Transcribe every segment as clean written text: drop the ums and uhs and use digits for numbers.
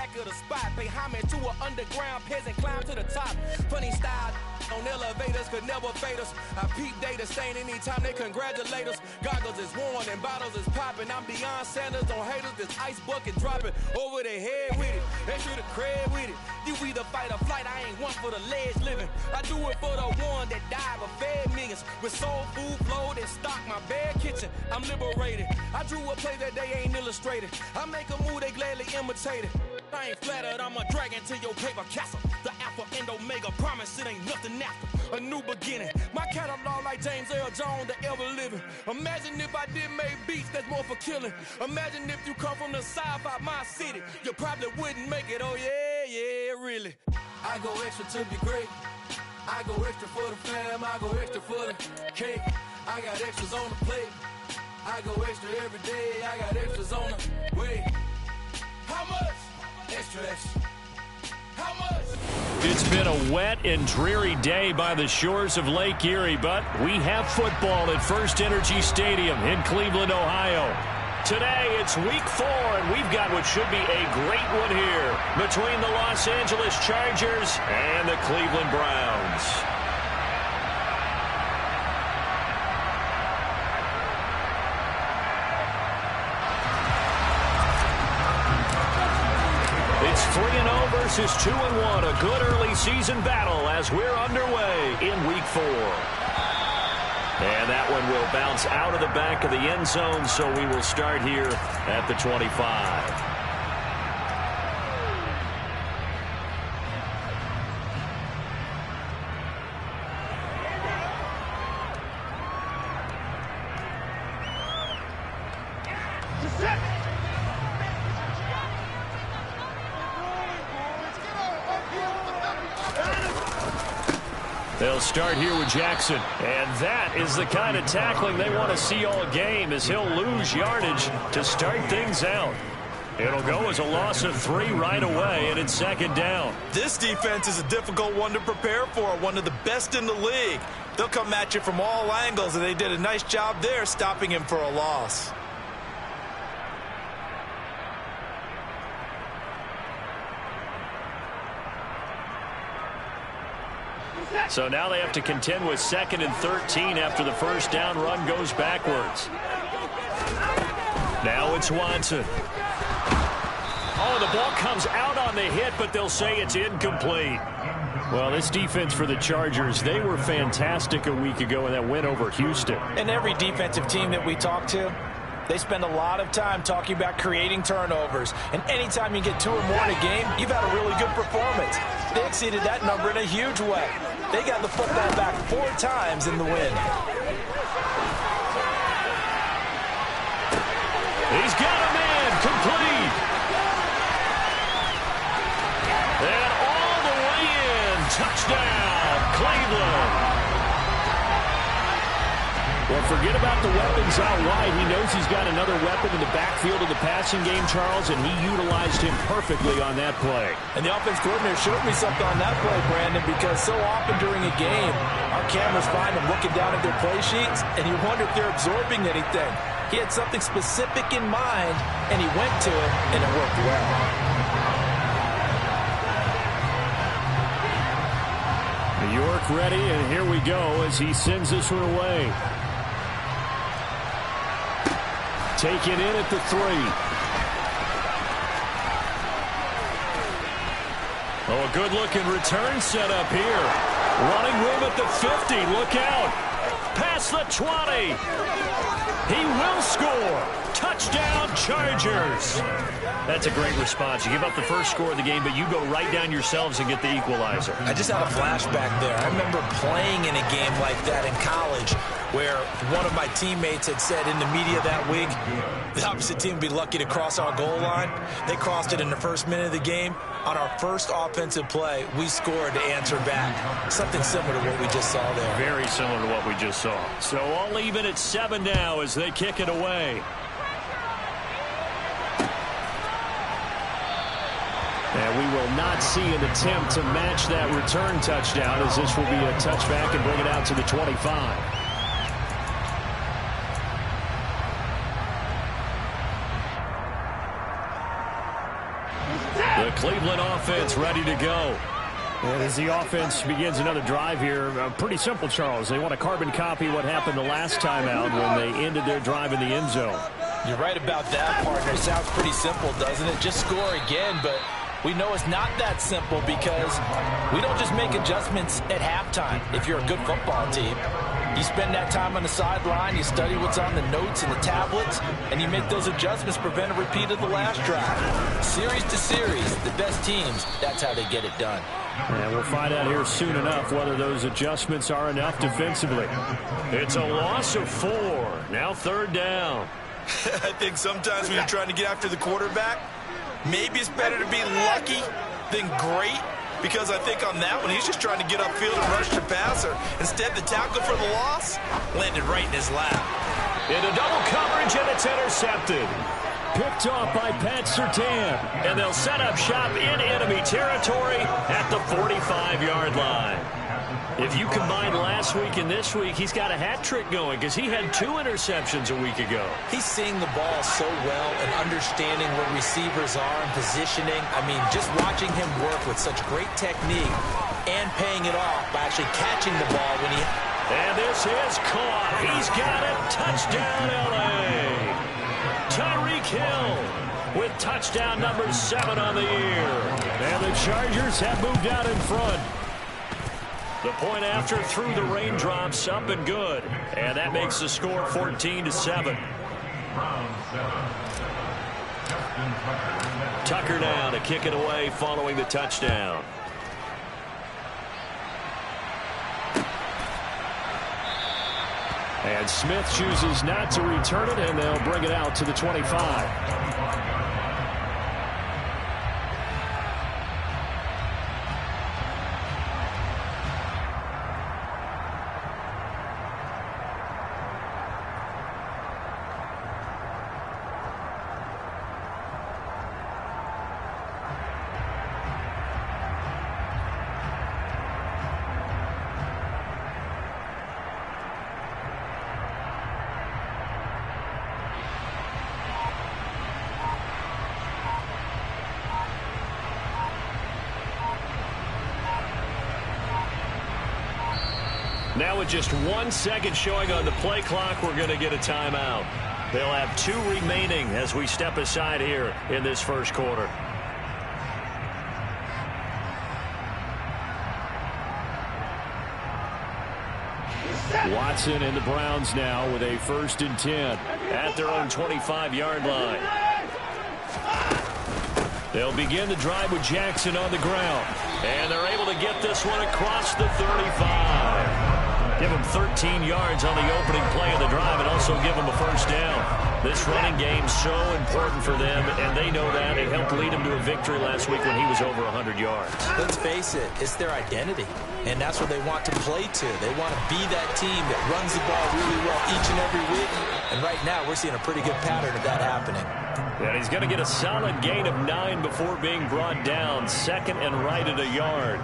back of the spot. Pay homage to an underground peasant, climb to the top. Funny style on elevators could never fade us. I peep data stain anytime they congratulate us. Goggles is worn and bottles is popping. I'm Deion Sanders on haters, this ice bucket dropping over their head with it. Extra the cred with it. You either fight or flight, I ain't one for the ledge living. I do it for the one that died but fed millions. With soul food flowed and stock my bad kitchen. I'm liberated. I drew a play that they ain't illustrated. I make a move they gladly imitated. I ain't flattered, I'm a dragon to your paper castle. The alpha and omega, promise it ain't nothing after. A new beginning. My catalog like James Earl Jones, the ever living. Imagine if I did make beats that's more for killing. Imagine if you come from the south out my city. You probably wouldn't make it, oh yeah, really. I go extra to be great. I go extra for the fam, I go extra for the cake. I got extras on the plate. I go extra every day, I got extras on the way. How much? Extra, extra. How much? It's been a wet and dreary day by the shores of Lake Erie, but we have football at First Energy Stadium in Cleveland, Ohio. Today, it's week 4, and we've got what should be a great one here between the Los Angeles Chargers and the Cleveland Browns. It's 3-0 versus 2-1, a good early season battle as we're underway in week 4. And that one will bounce out of the back of the end zone, so we will start here at the 25. They'll start here with Jackson. And that is the kind of tackling they want to see all game, as he'll lose yardage to start things out. It'll go as a loss of 3 right away, and it's second down. This defense is a difficult one to prepare for, one of the best in the league. They'll come at you from all angles, and they did a nice job there stopping him for a loss. So now they have to contend with 2nd and 13 after the first down run goes backwards. Now it's Watson. Oh, the ball comes out on the hit, but they'll say it's incomplete. Well, this defense for the Chargers, they were fantastic a week ago in that win over Houston. And every defensive team that we talk to, they spend a lot of time talking about creating turnovers. And anytime you get 2 or more in a game, you've had a really good performance. They exceeded that number in a huge way. They got the football back 4 times in the win. He's got a man complete. And all the way in. Touchdown, Cleveland. Well, forget about the weapons out wide. He knows he's got another weapon in the backfield of the passing game, Charles, and he utilized him perfectly on that play. And the offense coordinator showed me something on that play, Brandon, because so often during a game, our cameras find them looking down at their play sheets, and you wonder if they're absorbing anything. He had something specific in mind, and he went to it, and it worked well. New York ready, and here we go as he sends this one away. Taken in at the 3. Oh, a good-looking return set up here. Running room at the 50. Look out. Past the 20. He will score. Touchdown, Chargers. That's a great response. You give up the first score of the game, but you go right down yourselves and get the equalizer. I just had a flashback there. I remember playing in a game like that in college where one of my teammates had said in the media that week, the opposite team would be lucky to cross our goal line. They crossed it in the first minute of the game. On our first offensive play, we scored to answer back. Something similar to what we just saw there. Very similar to what we just saw. So all even at 7 now as they kick it away. And we will not see an attempt to match that return touchdown, as this will be a touchback and bring it out to the 25. The Cleveland offense ready to go. And as the offense begins another drive here, pretty simple, Charles. They want to carbon copy what happened the last time out when they ended their drive in the end zone. You're right about that, partner. It sounds pretty simple, doesn't it? Just score again, but we know it's not that simple because we don't just make adjustments at halftime if you're a good football team. You spend that time on the sideline, you study what's on the notes and the tablets, and you make those adjustments, prevent a repeat of the last drive. Series to series, the best teams, that's how they get it done. And we'll find out here soon enough whether those adjustments are enough defensively. It's a loss of 4. Now 3rd down. I think sometimes when you're trying to get after the quarterback, maybe it's better to be lucky than great. Because I think on that one, he's just trying to get upfield and rush the passer. Instead, the tackle for the loss landed right in his lap. Into double coverage, and it's intercepted. Picked off by Pat Surtain. And they'll set up shop in enemy territory at the 45-yard line. If you combine last week and this week, he's got a hat trick going because he had 2 interceptions a week ago. He's seeing the ball so well and understanding where receivers are and positioning. I mean, just watching him work with such great technique and paying it off by actually catching the ball when he... And this is caught. He's got it. Touchdown, L.A. Tyreek Hill with touchdown number 7 on the year. And the Chargers have moved out in front. The point after through the raindrops, up and good. And that makes the score 14-7. Tucker now to kick it away following the touchdown. And Smith chooses not to return it, and they'll bring it out to the 25. Now with just 1 second showing on the play clock, we're going to get a timeout. They'll have 2 remaining as we step aside here in this first quarter. Watson and the Browns now with a 1st and 10 at their own 25-yard line. They'll begin the drive with Jackson on the ground. And they're able to get this one across the 35. Give them 13 yards on the opening play of the drive and also give them a 1st down. This running game's so important for them, and they know that. It helped lead them to a victory last week when he was over 100 yards. Let's face it, it's their identity, and that's what they want to play to. They want to be that team that runs the ball really well each and every week, and right now we're seeing a pretty good pattern of that happening. And he's going to get a solid gain of 9 before being brought down. 2nd and right at a yard.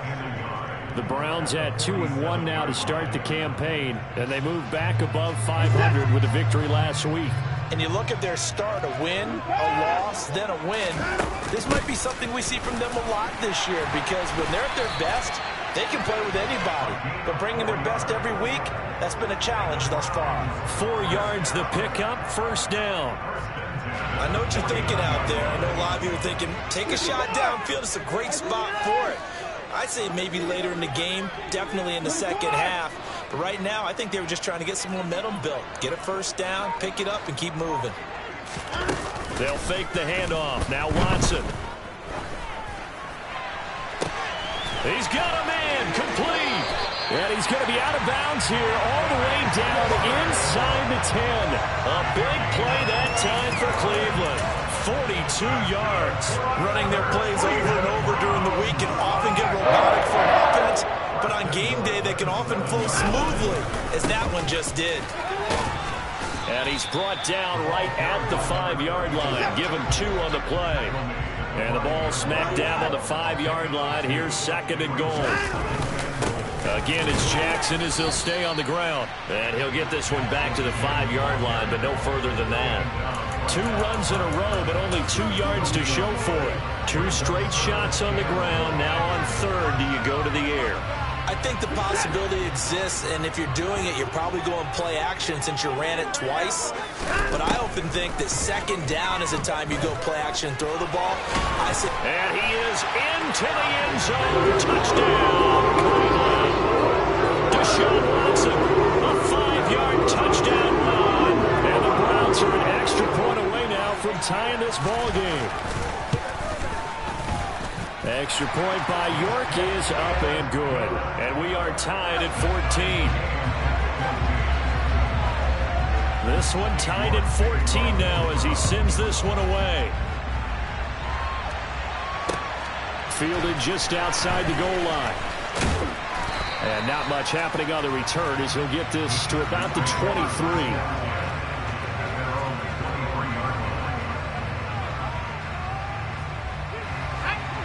The Browns at 2-1 now to start the campaign, and they move back above 500 with a victory last week. And you look at their start, a win, a loss, then a win. This might be something we see from them a lot this year because when they're at their best, they can play with anybody. But bringing their best every week, that's been a challenge thus far. 4 yards the pickup, 1st down. I know what you're thinking out there. I know a lot of you are thinking, take a shot downfield. It's a great spot for it. I'd say maybe later in the game, definitely in the second half. But right now, I think they were just trying to get some momentum built. Get a 1st down, pick it up, and keep moving. They'll fake the handoff. Now Watson. He's got a man, complete. And he's going to be out of bounds here all the way down inside the 10. A big play that time for Cleveland. 42 yards. Running their plays over and over during the week can often get robotic for offense, but on game day they can often flow smoothly, as that one just did. And he's brought down right at the 5-yard line. Give him 2 on the play. And the ball smacked down on the 5-yard line. Here's 2nd and goal. Again, it's Jackson as he'll stay on the ground. And he'll get this one back to the 5-yard line, but no further than that. 2 runs in a row, but only 2 yards to show for it. 2 straight shots on the ground. Now on third, do you go to the air? I think the possibility exists, and if you're doing it, you're probably going play action since you ran it twice. But I often think that second down is the time you go play action and throw the ball. And he is into the end zone. Touchdown, Cleveland. Deshaun Watson, a 5-yard touchdown run. And the Browns are an extra point away now from tying this ball game. Extra point by York is up and good. And we are tied at 14. This one tied at 14 now as he sends this one away. Fielded just outside the goal line. And not much happening on the return as he'll get this to about the 23.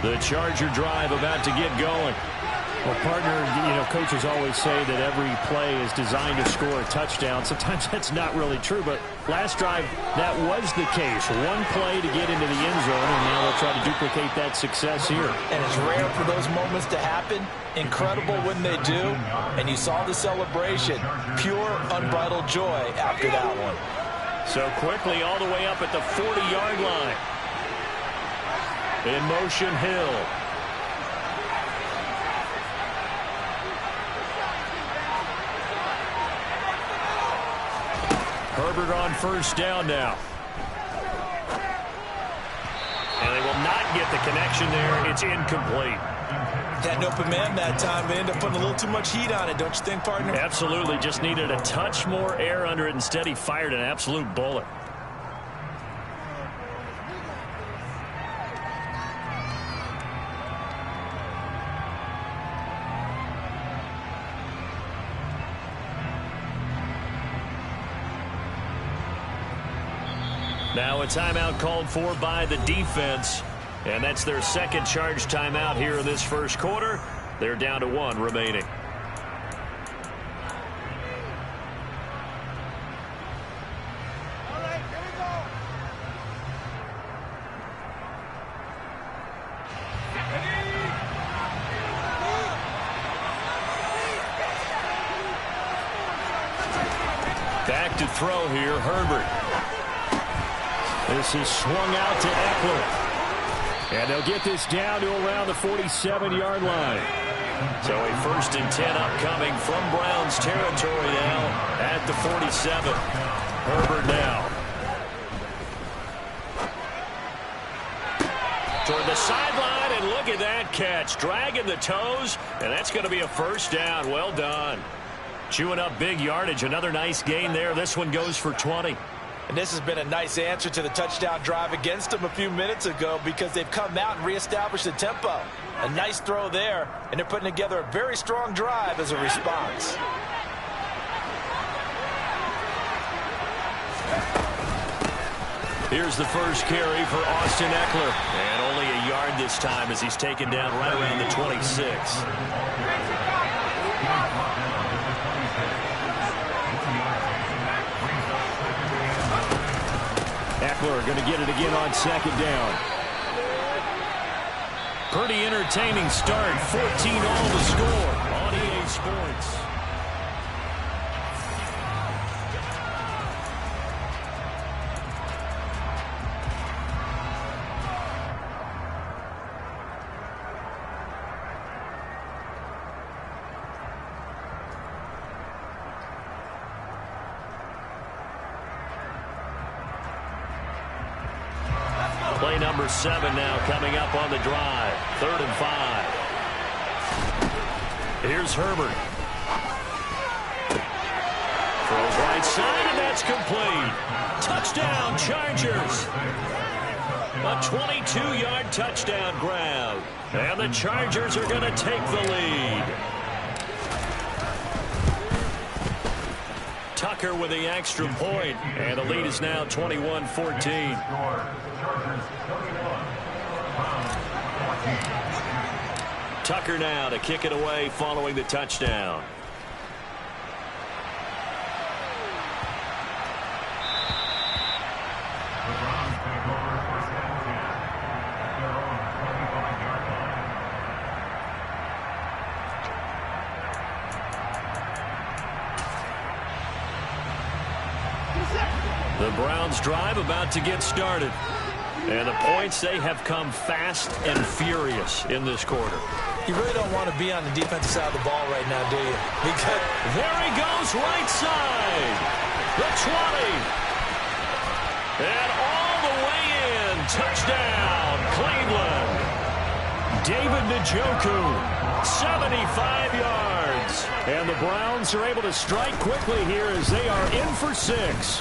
The Charger drive about to get going. Well, partner, coaches always say that every play is designed to score a touchdown. Sometimes that's not really true, but last drive, that was the case. One play to get into the end zone, and now they'll try to duplicate that success here. And it's rare for those moments to happen. Incredible when they do. And you saw the celebration. Pure, unbridled joy after that one. So quickly all the way up at the 40-yard line. In motion, Hill. Herbert on first down now. And they will not get the connection there. It's incomplete. Had an open man that time. They ended up putting a little too much heat on it, don't you think, partner? Absolutely. Just needed a touch more air under it. Instead, he fired an absolute bullet. Now a timeout called for by the defense, and that's their second charge timeout here in this first quarter. They're down to 1 remaining. Back to throw here, Herbert. This is swung out to Eckler. And they'll get this down to around the 47-yard line. So a 1st and 10 upcoming from Browns territory now at the 47. Herbert now. Toward the sideline, and look at that catch. Dragging the toes, and that's going to be a first down. Well done. Chewing up big yardage. Another nice gain there. This one goes for 20. And this has been a nice answer to the touchdown drive against them a few minutes ago because they've come out and reestablished the tempo. A nice throw there, and they're putting together a very strong drive as a response. Here's the first carry for Austin Eckler. And only a yard this time as he's taken down right around the 26. Eckler going to get it again on second down. Pretty entertaining start. 14 all to score on EA Sports. Play number 7 now coming up on the drive. 3rd and 5. Here's Herbert. Throws right side, and that's complete. Touchdown, Chargers. A 22-yard touchdown grab. And the Chargers are going to take the lead. Tucker with the extra point, and the lead is now 21-14. Tucker now to kick it away following the touchdown. The Browns drive about to get started. And the points, they have come fast and furious in this quarter. You really don't want to be on the defensive side of the ball right now, do you? Because there he goes, right side. The 20. And all the way in. Touchdown, Cleveland. David Njoku, 75 yards. And the Browns are able to strike quickly here as they are in for 6.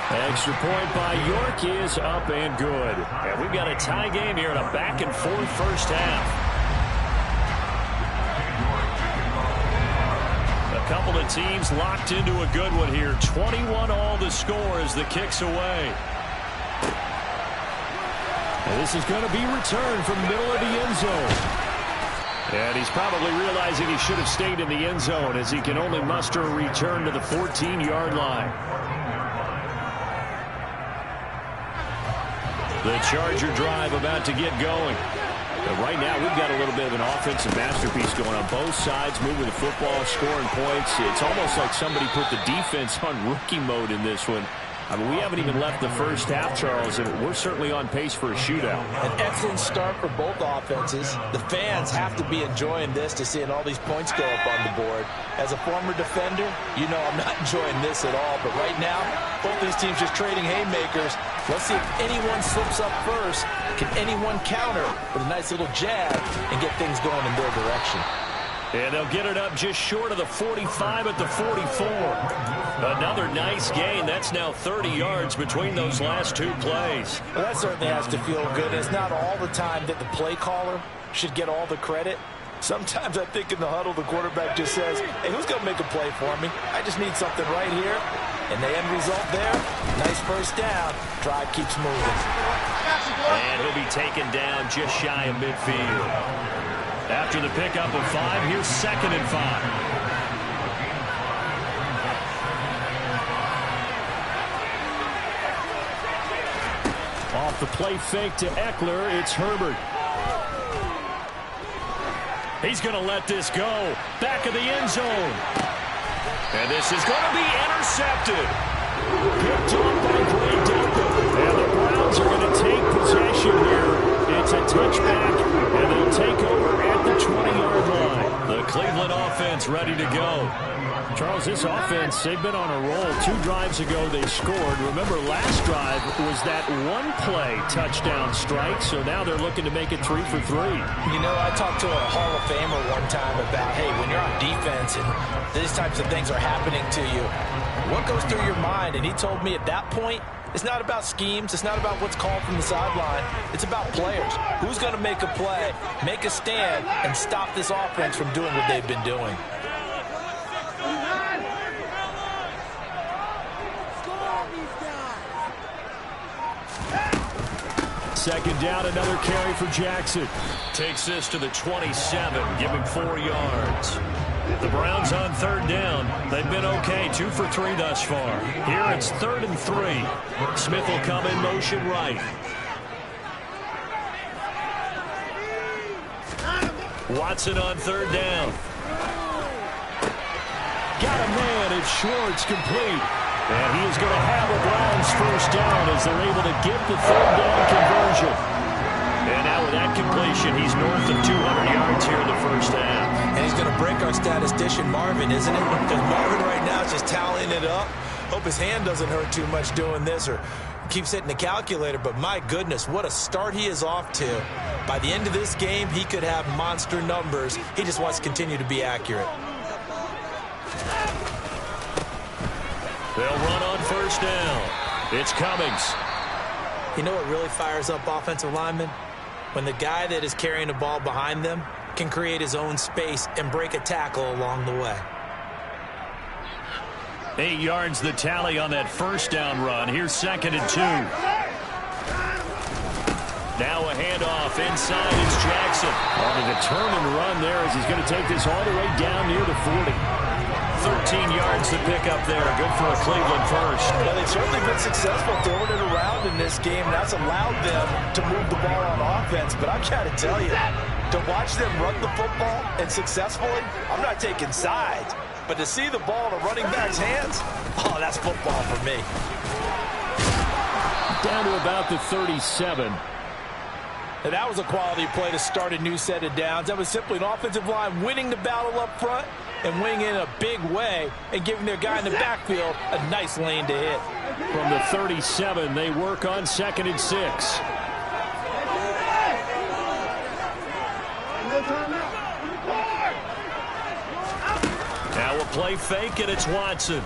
Extra point by York is up and good. And we've got a tie game here in a back-and-forth first half. A couple of teams locked into a good one here. 21 all the score as the kick's away. And this is going to be returned from the middle of the end zone. And he's probably realizing he should have stayed in the end zone as he can only muster a return to the 14-yard line. The Charger drive about to get going. But right now, we've got a little bit of an offensive masterpiece going on both sides, moving the football, scoring points. It's almost like somebody put the defense on rookie mode in this one. I mean, we haven't even left the first half, Charles, and we're certainly on pace for a shootout. An excellent start for both offenses. The fans have to be enjoying this to seeing all these points go up on the board. As a former defender, you know I'm not enjoying this at all. But right now, both these teams just trading haymakers. Let's see if anyone slips up first. Can anyone counter with a nice little jab and get things going in their direction? And they'll get it up just short of the 45 at the 44. Another nice gain. That's now 30 yards between those last two plays. Well, that certainly has to feel good. It's not all the time that the play caller should get all the credit. Sometimes I think in the huddle, the quarterback just says, hey, who's going to make a play for me? I just need something right here. And the end result there, nice first down. Drive keeps moving. And he'll be taken down just shy of midfield. After the pickup of 5, here's 2nd and 5. Off the play fake to Eckler, it's Herbert. He's going to let this go. Back of the end zone. And this is going to be intercepted. Picked off by Gray Delpit. And the Browns are going to take possession here. It's a touchback, and they'll take over at the 20-yard line. The Cleveland offense ready to go. Charles, this offense, they've been on a roll. 2 drives ago, they scored. Remember, last drive was that one-play touchdown strike, so now they're looking to make it 3 for 3. You know, I talked to a Hall of Famer one time about, hey, when you're on defense and these types of things are happening to you, what goes through your mind? And he told me at that point, it's not about schemes. It's not about what's called from the sideline. It's about players. Who's going to make a play, make a stand, and stop this offense from doing what they've been doing? Second down, another carry for Jackson. Takes this to the 27, giving 4 yards. The Browns on 3rd down. They've been okay, 2 for 3 thus far. Here it's 3rd and 3. Smith will come in motion right. Watson on 3rd down. Got a man, it's Schwartz, complete. And he is going to have a Browns first down as they're able to get the 3rd down conversion. And now with that completion, he's north of 200 yards here in the first half. And he's going to break our statistician Marvin, isn't it? Because Marvin right now is just tallying it up. Hope his hand doesn't hurt too much doing this or keeps hitting the calculator. But my goodness, what a start he is off to. By the end of this game, he could have monster numbers. He just wants to continue to be accurate. They'll run on first down. It's Cummings. You know what really fires up offensive linemen? When the guy that is carrying the ball behind them can create his own space and break a tackle along the way. 8 yards the tally on that first down run. Here's 2nd and 2. Now a handoff inside. It's Jackson. On a determined run there as he's going to take this all the way down near the 40. 13 yards to pick up there. Good for a Cleveland first. Well, they've certainly been successful throwing it around in this game. That's allowed them to move the ball on offense. But I've got to tell you, to watch them run the football and successfully, I'm not taking sides. But to see the ball in a running back's hands, oh, that's football for me. it down to about the 37. And that was a quality play to start a new set of downs. That was simply an offensive line winning the battle up front and winning in a big way and giving their guy in the backfield a nice lane to hit. From the 37, they work on 2nd and 6. Now a play fake, and it's Watson.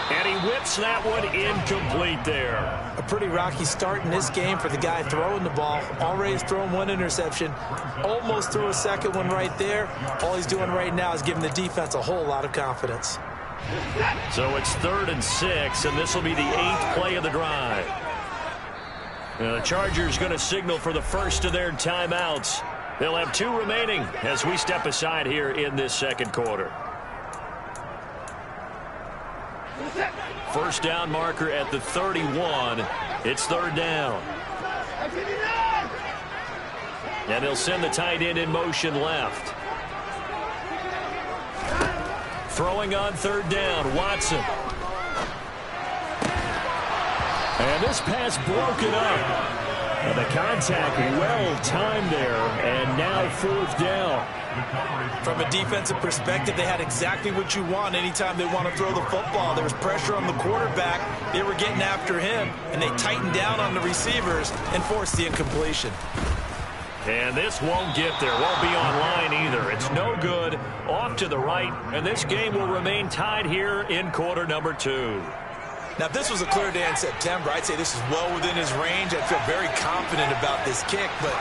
And he whips that one incomplete there. A pretty rocky start in this game for the guy throwing the ball. Already has thrown one interception. Almost threw a second one right there. All he's doing right now is giving the defense a whole lot of confidence. So it's 3rd and 6, and this will be the 8th play of the drive. Now the Chargers going to signal for the first of their timeouts. They'll have 2 remaining as we step aside here in this second quarter. First down marker at the 31. It's 3rd down. And he'll send the tight end in motion left. Throwing on 3rd down, Watson. And this pass broken up. And the contact well-timed there, and now 4th down. From a defensive perspective, they had exactly what you want anytime they want to throw the football. There was pressure on the quarterback. They were getting after him, and they tightened down on the receivers and forced the incompletion. And this won't get there. Won't be online either. It's no good. Off to the right, and this game will remain tied here in quarter number 2. Now, if this was a clear day in September, I'd say this is well within his range. I'd feel very confident about this kick, but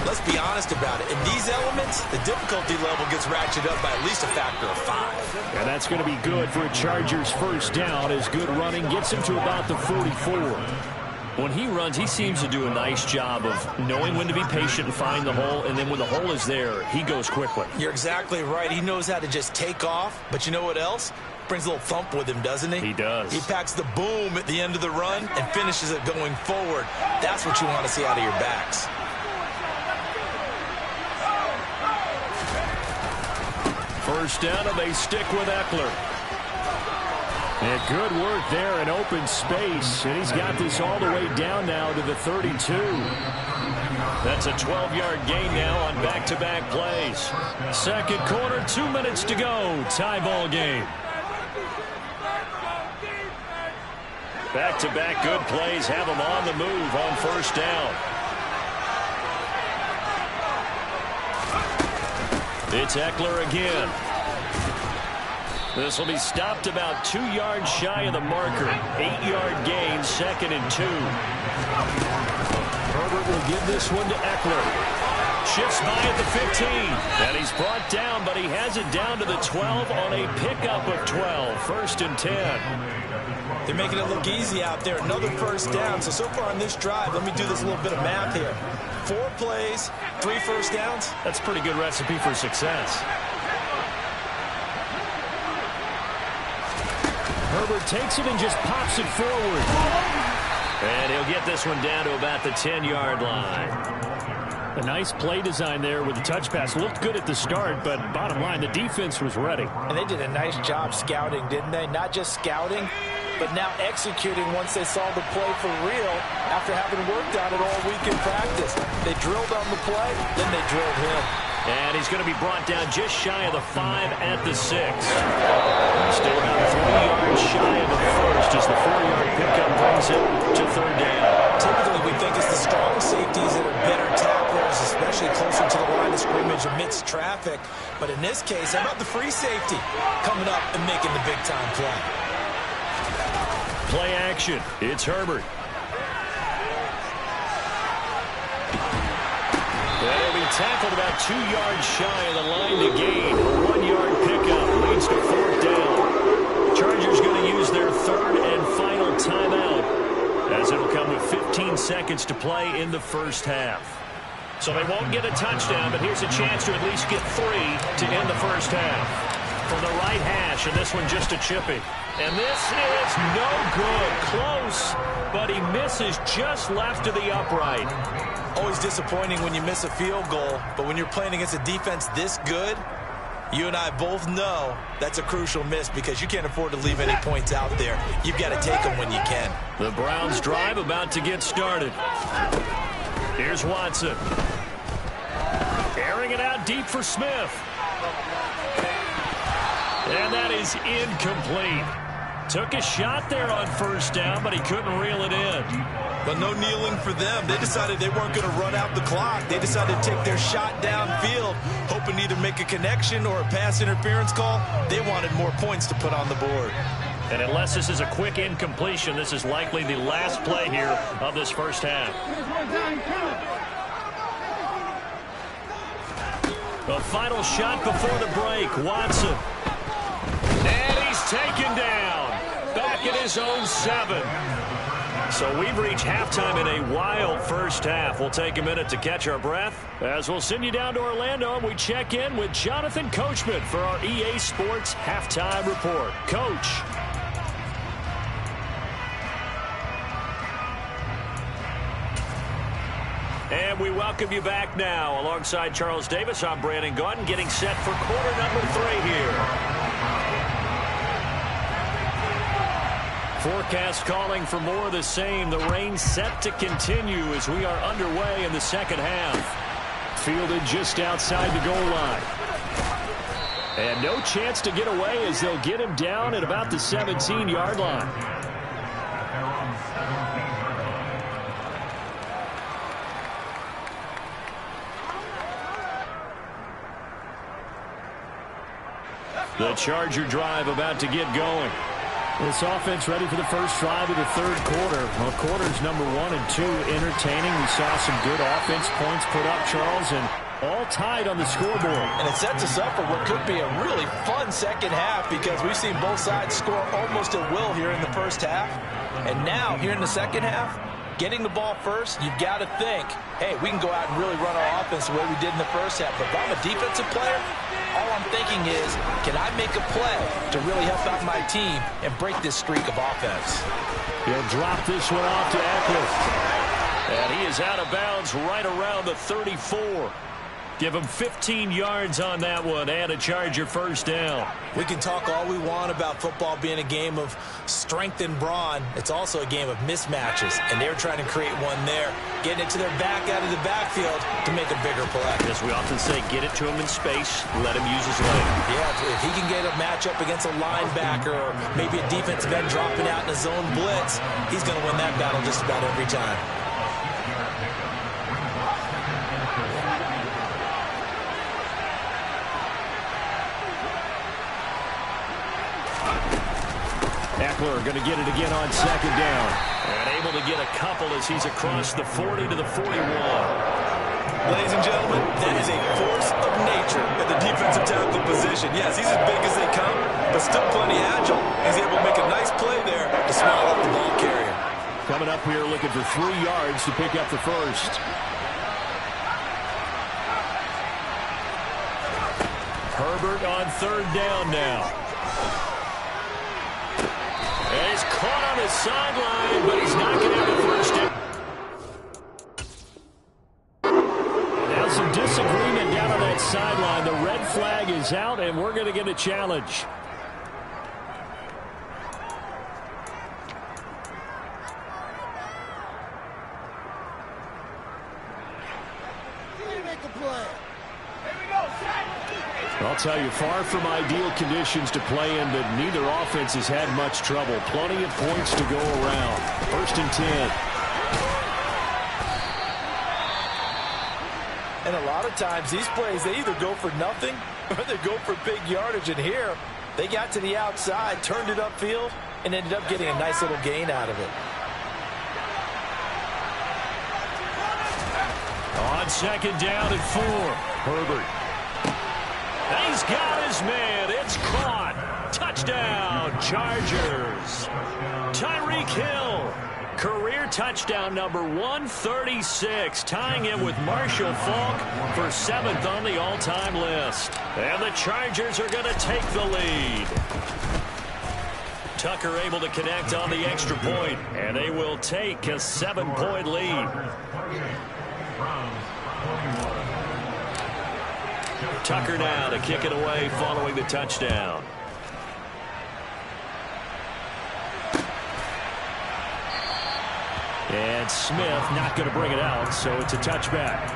let's be honest about it. In these elements, the difficulty level gets ratcheted up by at least a factor of 5. And that's going to be good for a Chargers first down, as good running gets him to about the 44. When he runs, he seems to do a nice job of knowing when to be patient and find the hole, and then when the hole is there, he goes quickly. You're exactly right. He knows how to just take off, but you know what else? Brings a little thump with him, doesn't he? He does. He packs the boom at the end of the run and finishes it going forward. That's what you want to see out of your backs. First down, and they stick with Eckler. And good work there in open space. And he's got this all the way down now to the 32. That's a 12-yard gain now on back-to-back plays. Second quarter, 2 minutes to go. Tie ball game. Back-to-back good plays have him on the move on first down. It's Eckler again. This will be stopped about 2 yards shy of the marker. 8-yard gain, 2nd and 2. Herbert will give this one to Eckler. Shifts by at the 15. And he's brought down, but he has it down to the 12 on a pickup of 12. 1st and 10. They're making it look easy out there. Another first down. So far on this drive, let me do this little bit of math here. 4 plays, 3 first downs. That's a pretty good recipe for success. Herbert takes it and just pops it forward. And he'll get this one down to about the 10-yard line. A nice play design there with the touch pass. Looked good at the start, but bottom line, the defense was ready. And they did a nice job scouting, didn't they? Not just scouting, but now executing once they saw the play for real after having worked on it all week in practice. They drilled on the play, then they drilled him. And he's going to be brought down just shy of the 5 at the 6. Still about 3 yards shy of the first as the 4-yard pickup brings it to 3rd down. Typically, we think it's the strong safeties that are better tacklers, especially closer to the line of scrimmage amidst traffic. But in this case, how about the free safety coming up and making the big-time play? Play action. It's Herbert. That'll be tackled about 2 yards shy of the line to gain. A 1-yard pickup leads to 4th down. Chargers going to use their 3rd and final timeout, as it'll come with 15 seconds to play in the first half. So they won't get a touchdown, but here's a chance to at least get 3 to end the first half. From the right hash, and this one just a chipping. And this is no good. Close, but he misses just left of the upright. Always disappointing when you miss a field goal, but when you're playing against a defense this good, You and I both know that's a crucial miss because you can't afford to leave any points out there. You've got to take them when you can. The Browns drive about to get started. Here's Watson. Airing it out deep for Smith. And that is incomplete. Took a shot there on first down, but he couldn't reel it in. But no kneeling for them. They decided they weren't going to run out the clock. They decided to take their shot downfield, hoping to either make a connection or a pass interference call. They wanted more points to put on the board. And unless this is a quick incompletion, this is likely the last play here of this first half. The final shot before the break, Watson. And he's taken down. Back at his own 7. So we've reached halftime in a wild first half. We'll take a minute to catch our breath as we'll send you down to Orlando and we check in with Jonathan Coachman for our EA Sports Halftime Report. Coach. And we welcome you back now. Alongside Charles Davis, I'm Brandon Gaudin, getting set for quarter number 3 here. Forecast calling for more of the same. The rain set to continue as we are underway in the second half. Fielded just outside the goal line. And no chance to get away as they'll get him down at about the 17-yard line. The Charger drive about to get going. This offense ready for the first drive of the third quarter. Well, quarters number 1 and 2 entertaining. We saw some good offense points put up, Charles, and all tied on the scoreboard. And it sets us up for what could be a really fun second half because we've seen both sides score almost at will here in the first half. And now, here in the second half, getting the ball first, you've got to think, hey, we can go out and really run our offense the way we did in the first half. But if I'm a defensive player, all I'm thinking is, can I make a play to really help out my team and break this streak of offense? He'll drop this one off to Eckler. And he is out of bounds right around the 34. Give him 15 yards on that one and a Charger first down. We can talk all we want about football being a game of strength and brawn. It's also a game of mismatches, and they're trying to create one there, getting it to their back out of the backfield to make a bigger play. As we often say, get it to him in space, let him use his leg. Yeah, if he can get a matchup against a linebacker or maybe a defensive end dropping out in a zone blitz, he's going to win that battle just about every time. Eckler going to get it again on second down. And able to get a couple as he's across the 40 to the 41. Ladies and gentlemen, that is a force of nature at the defensive tackle position. Yes, he's as big as they come, but still plenty agile. He's able to make a nice play there to smile at the ball carrier. Coming up here looking for 3 yards to pick up the first. Herbert on third down now. And he's caught on his sideline, but he's not going to have the first down. Now some disagreement down on that sideline. The red flag is out, and we're going to get a challenge. I'll tell you, far from ideal conditions to play in, but neither offense has had much trouble. Plenty of points to go around. 1st and 10. And a lot of times, these plays, they either go for nothing or they go for big yardage. And here, they got to the outside, turned it upfield, and ended up getting a nice little gain out of it. On second down and 4. Herbert. And he's got his man. It's caught. Touchdown, Chargers. Tyreek Hill. Career touchdown number 136. Tying him with Marshall Faulk for 7th on the all-time list. And the Chargers are going to take the lead. Tucker able to connect on the extra point. And they will take a 7-point lead. Tucker now to kick it away following the touchdown. And Smith not going to bring it out, so it's a touchback.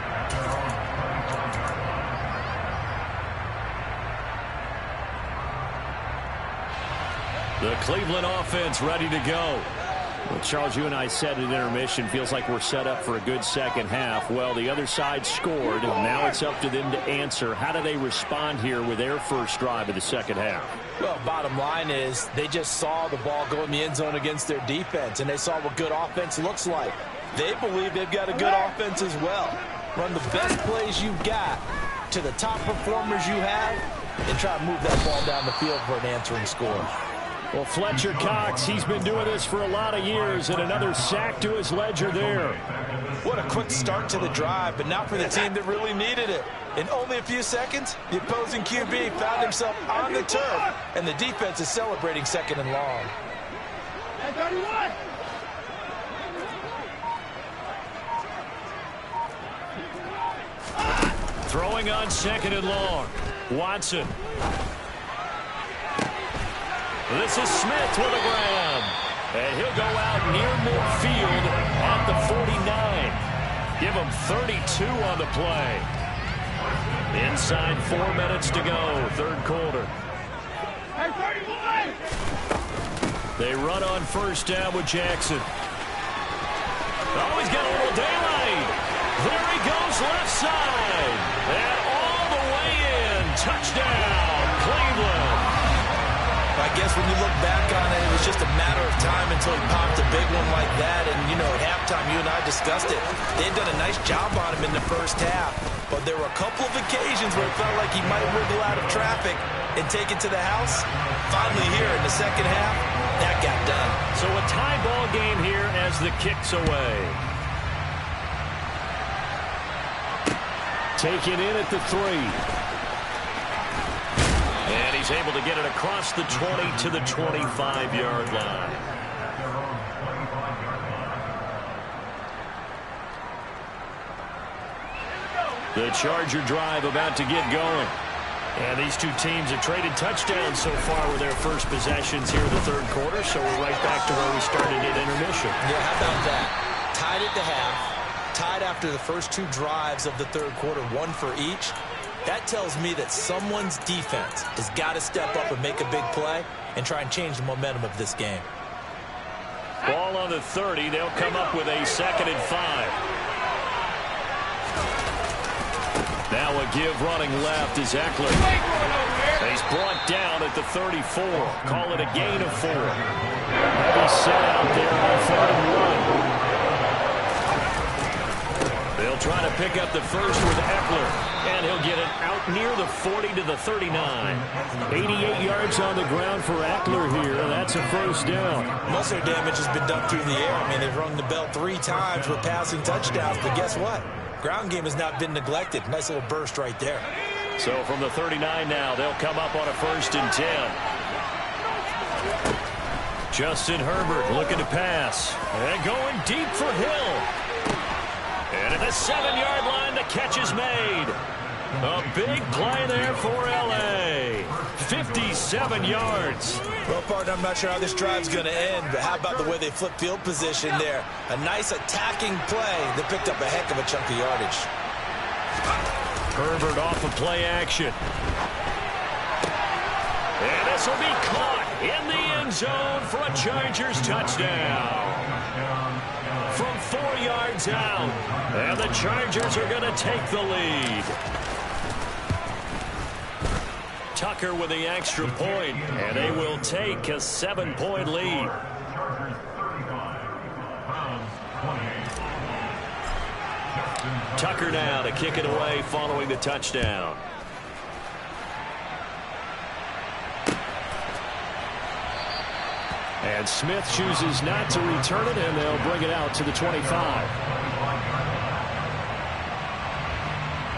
The Cleveland offense ready to go. Well, Charles, you and I said at intermission, feels like we're set up for a good second half. Well, the other side scored, and now it's up to them to answer. How do they respond here with their first drive of the second half? Well, bottom line is they just saw the ball go in the end zone against their defense, and they saw what good offense looks like. They believe they've got a good offense as well. Run the best plays you've got to the top performers you have, and try to move that ball down the field for an answering score. Well, Fletcher Cox, he's been doing this for a lot of years, and another sack to his ledger there. What a quick start to the drive, but not for the team that really needed it. In only a few seconds, the opposing QB found himself on the turf, and the defense is celebrating second and long. Throwing on second and long. Watson. This is Smith with a grab. And he'll go out near midfield at the 49. Give him 32 on the play. Inside 4 minutes to go, third quarter. They run on first down with Jackson. Oh, he's got a little daylight. There he goes left side. And all the way in. Touchdown, Cleveland. I guess when you look back on it, it was just a matter of time until he popped a big one like that. And, you know, at halftime, you and I discussed it. They had done a nice job on him in the first half. But there were a couple of occasions where it felt like he might wiggle out of traffic and take it to the house. Finally here in the second half, that got done. So a tie ball game here as the kick's away. Taken in at the 3. And he's able to get it across the 20 to the 25-yard line. The Charger drive about to get going. And these two teams have traded touchdowns so far with their first possessions here in the third quarter, so we're right back to where we started at intermission. Yeah, how about that? Tied at the half, tied after the first two drives of the third quarter, one for each. That tells me that someone's defense has got to step up and make a big play and try and change the momentum of this game. Ball on the 30. They'll come up with a 2nd and 5. Now a give running left is Eckler. He's brought down at the 34. Call it a gain of 4. Heavy set out there on 3rd and 1. They'll try to pick up the first with Eckler. And he'll get it out near the 40 to the 39. 88 yards on the ground for Eckler here. That's a first down. Most of their damage has been done through the air. I mean, they've rung the bell 3 times with passing touchdowns. But guess what? Ground game has not been neglected. Nice little burst right there. So from the 39 now, they'll come up on a 1st and 10. Justin Herbert looking to pass. And going deep for Hill. And at the 7-yard line, the catch is made. A big play there for L.A. 57 yards. Well, partner, I'm not sure how this drive's going to end, but how about the way they flip field position there? A nice attacking play that picked up a heck of a chunk of yardage. Herbert off of play action. And this will be caught in the end zone for a Chargers touchdown. From 4 yards out. And the Chargers are going to take the lead. Tucker with the extra point, and they will take a 7-point lead. Tucker now to kick it away following the touchdown. And Smith chooses not to return it, and they'll bring it out to the 25.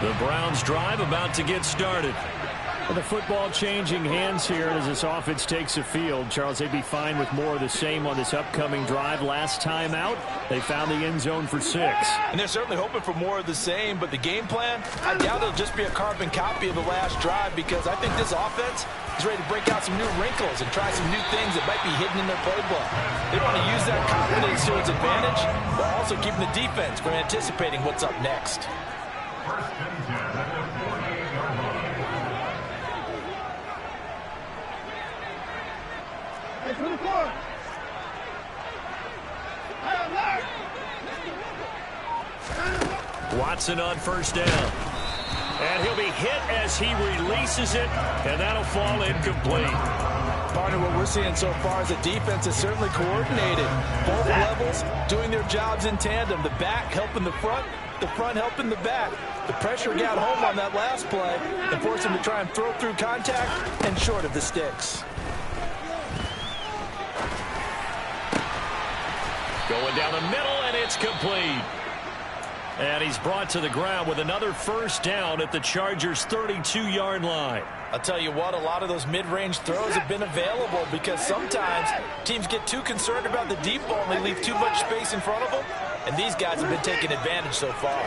The Browns drive about to get started. Well, the football changing hands here as this offense takes the field. Charles, they'd be fine with more of the same on this upcoming drive. Last time out, they found the end zone for 6. And they're certainly hoping for more of the same, but the game plan, I doubt it'll just be a carbon copy of the last drive, because I think this offense is ready to break out some new wrinkles and try some new things that might be hidden in their playbook. They want to use that confidence to its advantage, while also keeping the defense from anticipating what's up next. Watson on first down. And he'll be hit as he releases it, and that'll fall incomplete. Partner, what we're seeing so far is the defense is certainly coordinated. Both levels doing their jobs in tandem. The back helping the front helping the back. The pressure got home on that last play and forced him to try and throw through contact and short of the sticks. Going down the middle, and it's complete. And he's brought to the ground with another first down at the Chargers' 32-yard line. I'll tell you what, a lot of those mid-range throws have been available because sometimes teams get too concerned about the deep ball and they leave too much space in front of them. And these guys have been taking advantage so far.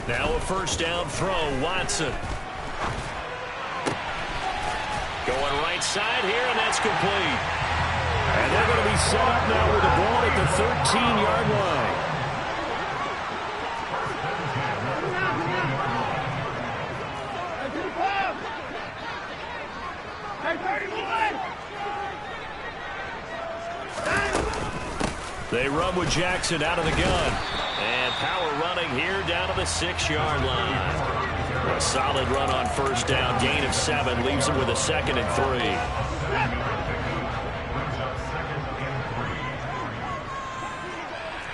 Now a first down throw, Watson. Going right side here, and that's complete. And they're going to be set up now with the ball at the 13-yard line. They run with Jackson out of the gun. And power running here down to the 6-yard line. A solid run on first down. Gain of 7 leaves him with a 2nd and 3.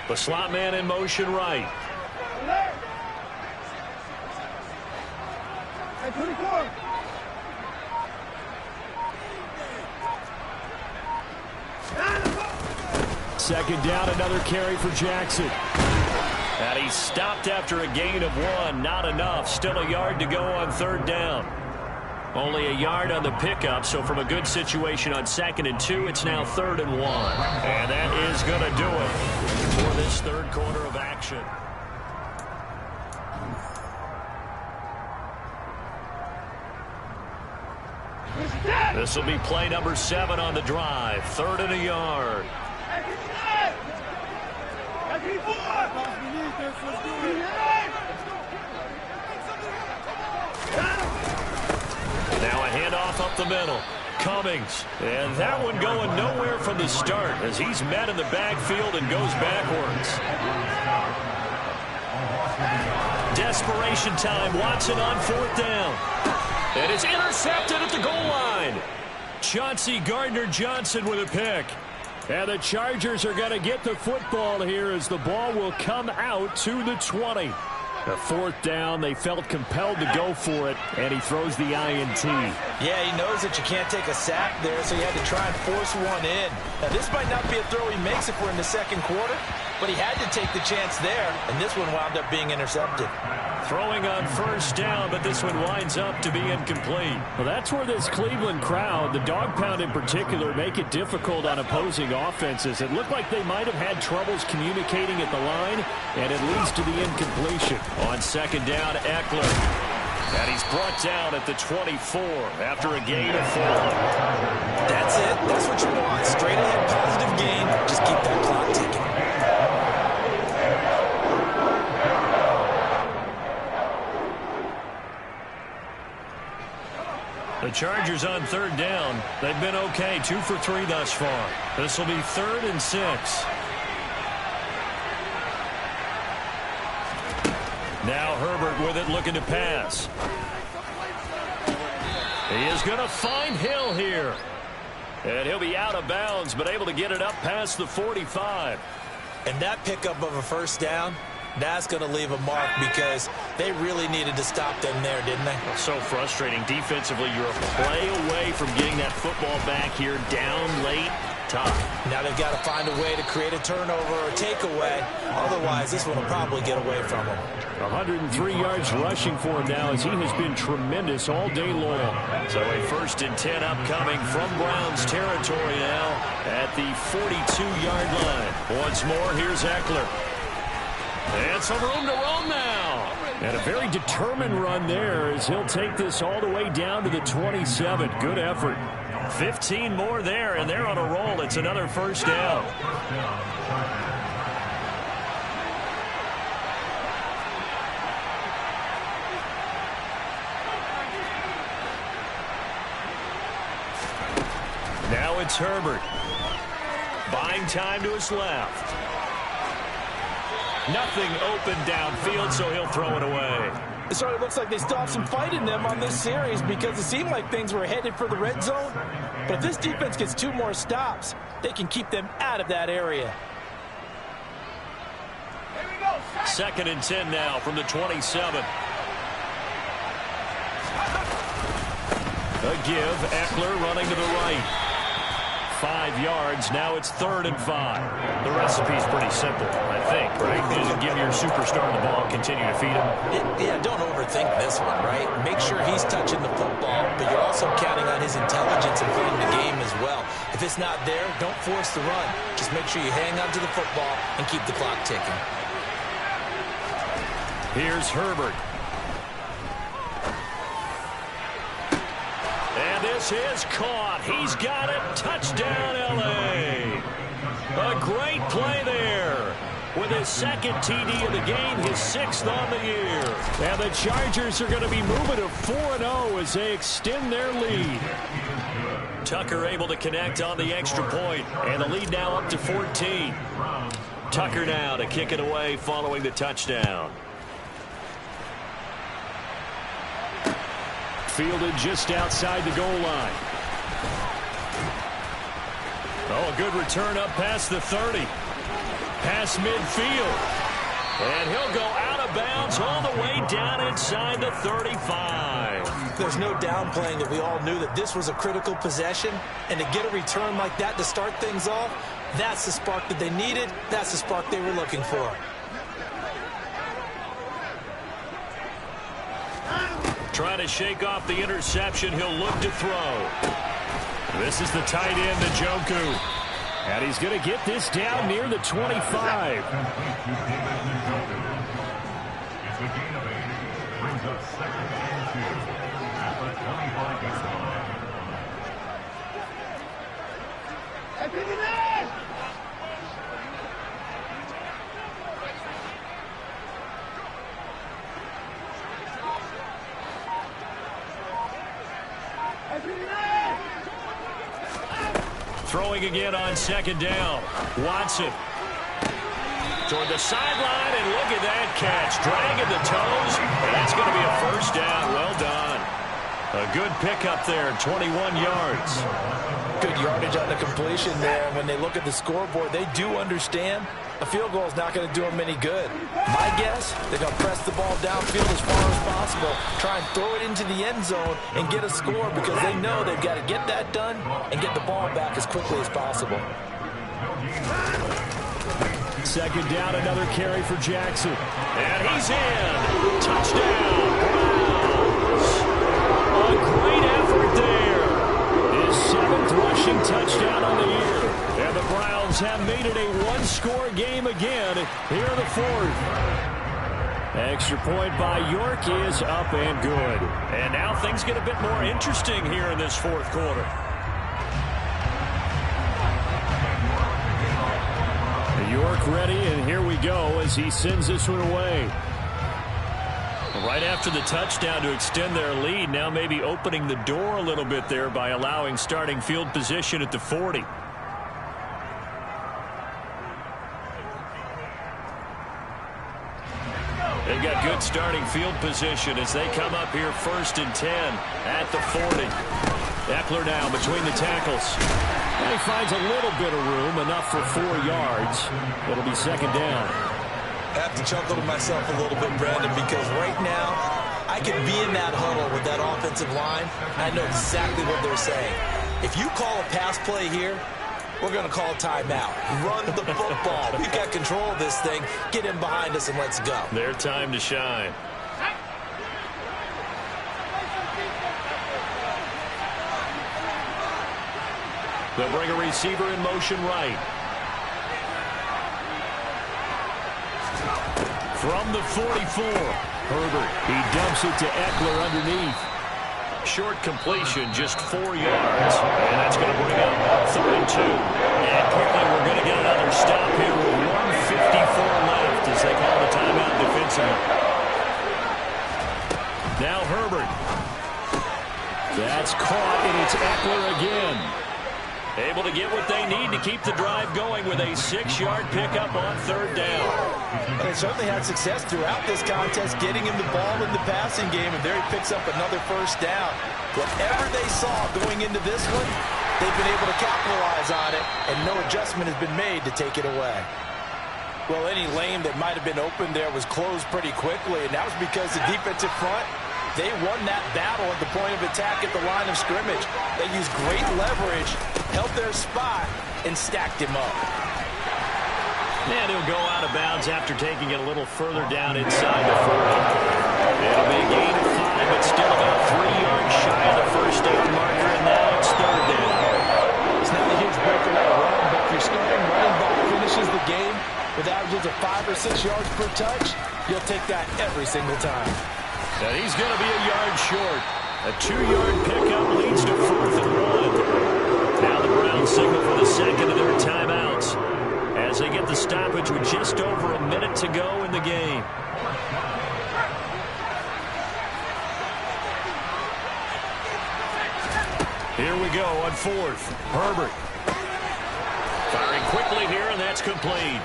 The slot man in motion right. Second down, another carry for Jackson. And he's stopped after a gain of 1. Not enough. Still a yard to go on third down. Only a yard on the pickup, so from a good situation on 2nd and 2, it's now 3rd and 1. And that is going to do it for this third quarter of action. This will be play number 7 on the drive. 3rd and a yard. Now a handoff up the middle. Cummings. And that one going nowhere from the start as he's met in the backfield and goes backwards. Desperation time. Watson on 4th down. And it's intercepted at the goal line. Chauncey Gardner-Johnson with a pick. And the Chargers are going to get the football here as the ball will come out to the 20. A 4th down, they felt compelled to go for it, and he throws the INT. Yeah, he knows that you can't take a sack there, so he had to try and force one in. Now, this might not be a throw he makes if we're in the second quarter, but he had to take the chance there, and this one wound up being intercepted. Throwing on first down, but this one winds up to be incomplete. Well, that's where this Cleveland crowd, the dog pound in particular, make it difficult on opposing offenses. It looked like they might have had troubles communicating at the line, and it leads to the incompletion. On 2nd down, Eckler. And he's brought down at the 24 after a gain of 4. That's it. That's what you want. Straight ahead, positive gain. Just keep that clock ticking. The Chargers on 3rd down. They've been okay. 2 for 3 thus far. This will be 3rd and 6. Now Herbert with it, looking to pass. He is going to find Hill here. And he'll be out of bounds, but able to get it up past the 45. And that pickup of a first down, that's going to leave a mark because they really needed to stop them there, didn't they? So frustrating. Defensively, you're a play away from getting that football back here down late. up top. Now they've got to find a way to create a turnover or a takeaway. Otherwise, this one will probably get away from him. 103 yards rushing for him now as he has been tremendous all day long. So a 1st and 10 upcoming from Browns territory now at the 42-yard line. Once more, here's Eckler. And some room to roam now. And a very determined run there as he'll take this all the way down to the 27. Good effort. 15 more there, and they're on a roll. It's another 1st down. Now it's Herbert. Buying time to his left. Nothing open downfield, so he'll throw it away. It sort of looks like they still have some fight in them on this series because it seemed like things were headed for the red zone. But if this defense gets 2 more stops, they can keep them out of that area. 2nd and 10 now from the 27. A give. Eckler running to the right. 5 yards. Now it's 3rd and 5. The recipe's pretty simple, I think, right? Just give your superstar the ball and continue to feed him. Yeah, don't overthink this one, right? Make sure he's touching the football, but you're also counting on his intelligence in playing the game as well. If it's not there, don't force the run. Just make sure you hang on to the football and keep the clock ticking. Here's Herbert. And this is caught. He's got it. Touchdown, L.A. A great play there. With his 2nd TD of the game, his 6th on the year. And the Chargers are going to be moving to 4-0 as they extend their lead. Tucker able to connect on the extra point, and the lead now up to 14. Tucker now to kick it away following the touchdown. Fielded just outside the goal line. Oh, a good return up past the 30. Past midfield. And he'll go out of bounds all the way down inside the 35. There's no downplaying that we all knew that this was a critical possession. And to get a return like that to start things off, that's the spark that they needed. That's the spark they were looking for. Trying to shake off the interception. He'll look to throw. This is the tight end, Njoku. And he's going to get this down near the 25. Throwing again on 2nd down. Watson toward the sideline, and look at that catch. Dragging the toes, and that's going to be a 1st down. Well done. A good pickup there, 21 yards. Good yardage on the completion there. When they look at the scoreboard, they do understand a field goal is not going to do them any good. My guess, they're going to press the ball downfield as far as possible, try and throw it into the end zone and get a score because they know they've got to get that done and get the ball back as quickly as possible. 2nd down, another carry for Jackson. And he's in. Touchdown, Browns. A great effort there. His 7th rushing touchdown on the year. And the Browns have made it a one-score game again here in the 4th. Extra point by York is up and good. And now things get a bit more interesting here in this 4th quarter. York ready, and here we go as he sends this one away. Right after the touchdown to extend their lead, now maybe opening the door a little bit there by allowing starting field position at the 40. They've got good starting field position as they come up here 1st and 10 at the 40. Eckler now between the tackles. And he finds a little bit of room, enough for 4 yards. It'll be 2nd down. I have to chuckle to myself a little bit, Brandon, because right now I could be in that huddle with that offensive line. I know exactly what they're saying. If you call a pass play here, we're going to call timeout. Run the football. We've got control of this thing. Get in behind us and let's go. Their time to shine. They'll bring a receiver in motion right. From the 44, Herbert. He dumps it to Eckler underneath. Short completion, just 4 yards. And that's going to bring up 3rd and 2. And quickly we're going to get another stop here with 1:54 left as they call the timeout defensively. Now Herbert. That's caught, and it's Eckler again. Able to get what they need to keep the drive going with a 6-yard pickup on 3rd down. They certainly had success throughout this contest, getting him the ball in the passing game, and there he picks up another 1st down. Whatever they saw going into this one, they've been able to capitalize on it, and no adjustment has been made to take it away. Well, any lane that might have been open there was closed pretty quickly, and that was because the defensive front, they won that battle at the point of attack at the line of scrimmage. They used great leverage, held their spot, and stacked him up. And he'll go out of bounds after taking it a little further down inside the 40. It'll be a gain of 5, but still about 3 yards shy of the 1st down marker, and now it's 3rd down. It's not a huge breakaway run, but if your starting running back finishes the game with averages of 5 or 6 yards per touch, you'll take that every single time. And he's going to be a yard short. A 2-yard pickup leads to 4th and 1. Now the Browns signal for the second of their timeouts as they get the stoppage with just over a minute to go in the game. Here we go on 4th. Herbert. Firing quickly here, and that's complete.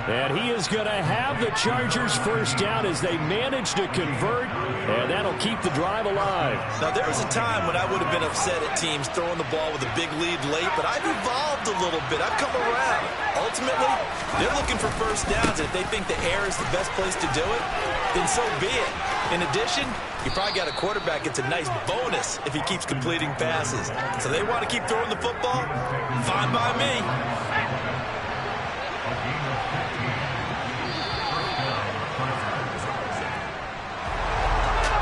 And he is going to have the Chargers 1st down as they manage to convert, and that'll keep the drive alive. Now, there was a time when I would have been upset at teams throwing the ball with a big lead late, but I've evolved a little bit. I've come around. Ultimately, they're looking for 1st downs, and if they think the air is the best place to do it, then so be it. In addition, you probably got a quarterback. It's a nice bonus if he keeps completing passes. So they want to keep throwing the football? Fine by me.